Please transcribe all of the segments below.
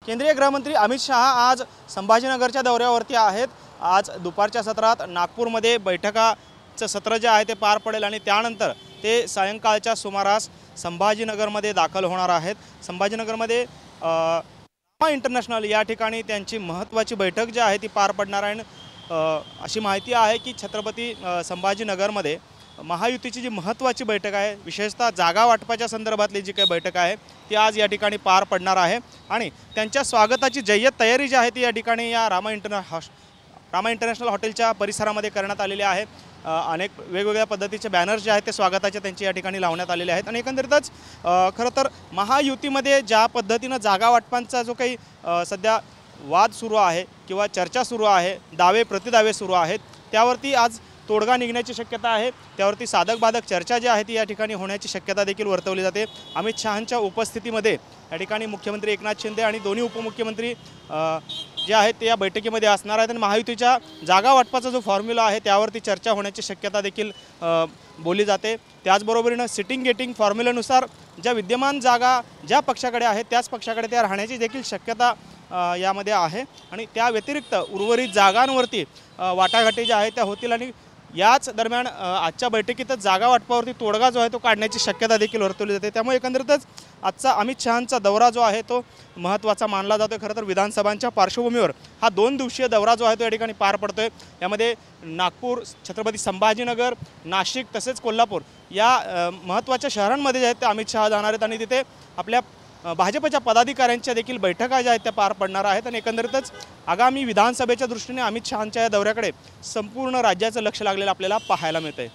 केंद्रीय गृहमंत्री अमित शाह आज संभाजीनगरच्या दौऱ्यावरती आहेत। आज दुपारच्या सत्रात नागपूरमध्ये बैठकाचं सत्र जे आहे ते पार पडेल आणि त्यानंतर ते सायंकाळच्या सुमारास संभाजीनगरमध्ये दाखल होणार आहेत। संभाजीनगरमध्ये रामा इंटरनॅशनल या ठिकाणी त्यांची महत्त्वाची बैठक जी आहे ती पार पडणार आहे। अशी माहिती आहे की छत्रपती संभाजीनगरमध्ये महायुतीची जी महत्त्वाची बैठक आहे, विशेषतः जागा वाटपाच्या संदर्भातली जी काही बैठक आहे ती आज या ठिकाणी पार पडणार आहे आणि त्यांच्या स्वागताची जय्यत तयारी जी आहे ती या ठिकाणी या रामा इंटरनॅशनल हॉटेलच्या परिसरामध्ये करण्यात आलेली आहे। अनेक वेगवेगळ्या पद्धतीचे बॅनर्स जे आहेत ते स्वागताचे त्यांची या ठिकाणी लावण्यात आलेले आहेत आणि एकंदरीतच खरं तर महायुतीमध्ये ज्या पद्धतीनं जागा वाटपांचा जो काही सध्या वाद सुरू आहे किंवा चर्चा सुरू आहे, दावे प्रतिदावे सुरू आहेत, त्यावरती आज तोडगा निघण्याची शक्यता आहे। त्यावरती साधक बाधक चर्चा जी आहे ती या ठिकाणी होण्याची शक्यता देखील वर्तवली जाते। अमित शहांच्या उपस्थितीमध्ये या ठिकाणी मुख्यमंत्री एकनाथ शिंदे आणि दोन्ही उपमुख्यमंत्री जे आहेत ते या बैठकीमध्ये असणार आहेत आणि महायुतीच्या जागा वाटपाचा जो फॉर्म्युला आहे त्यावरती चर्चा होण्याची शक्यता देखील बोलली जाते। त्याचबरोबरीनं सिटिंग गेटिंग फॉर्म्युल्यानुसार ज्या विद्यमान जागा ज्या पक्षाकडे आहेत त्याच पक्षाकडे त्या राहण्याची देखील शक्यता यामध्ये आहे आणि त्या व्यतिरिक्त उर्वरित जागांवरती वाटाघाटी ज्या आहेत त्या होतील आणि याच दरम्यान आजच्या बैठकीतच जागा वाटपावरती तोडगा जो आहे तो काढण्याची शक्यता देखील वर्तवली जाते। त्यामुळे एकंदरीतच आजचा अमित शहांचा दौरा जो आहे तो महत्त्वाचा मानला जातो। खरं तर विधानसभांच्या पार्श्वभूमीवर हा 2 दिवसीय दौरा जो आहे तो या ठिकाणी पार पडतोय। यामध्ये नागपूर, छत्रपती संभाजीनगर, नाशिक तसेच कोल्हापूर या महत्त्वाच्या शहरांमध्ये जे आहेत ते अमित शहा जाणार आहेत आणि तिथे आपल्या भाजपच्या पदाधिकाऱ्यांच्या देखील बैठका ज्या आहेत त्या पार पडणार आहेत आणि एकंदरीतच आगामी विधानसभेच्या दृष्टीने अमित शहांच्या या दौऱ्याकडे संपूर्ण राज्याचं लक्ष लागलेलं आपल्याला पाहायला मिळतंय।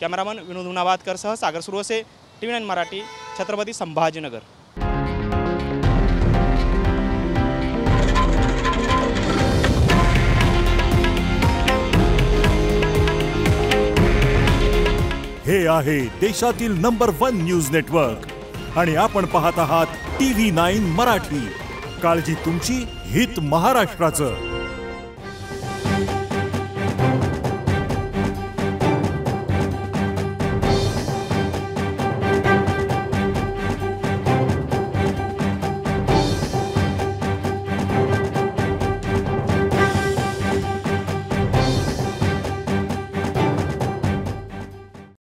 कॅमेरामन विनोद हुनाबादकरसह सागर सुरवसे, TV9 मराठी, छत्रपती संभाजीनगर। हे आहे देशातील नंबर 1 न्यूज नेटवर्क आणि आपण पाहत आहात TV9 मराठी। काळजी तुमची, हित महाराष्ट्राचं।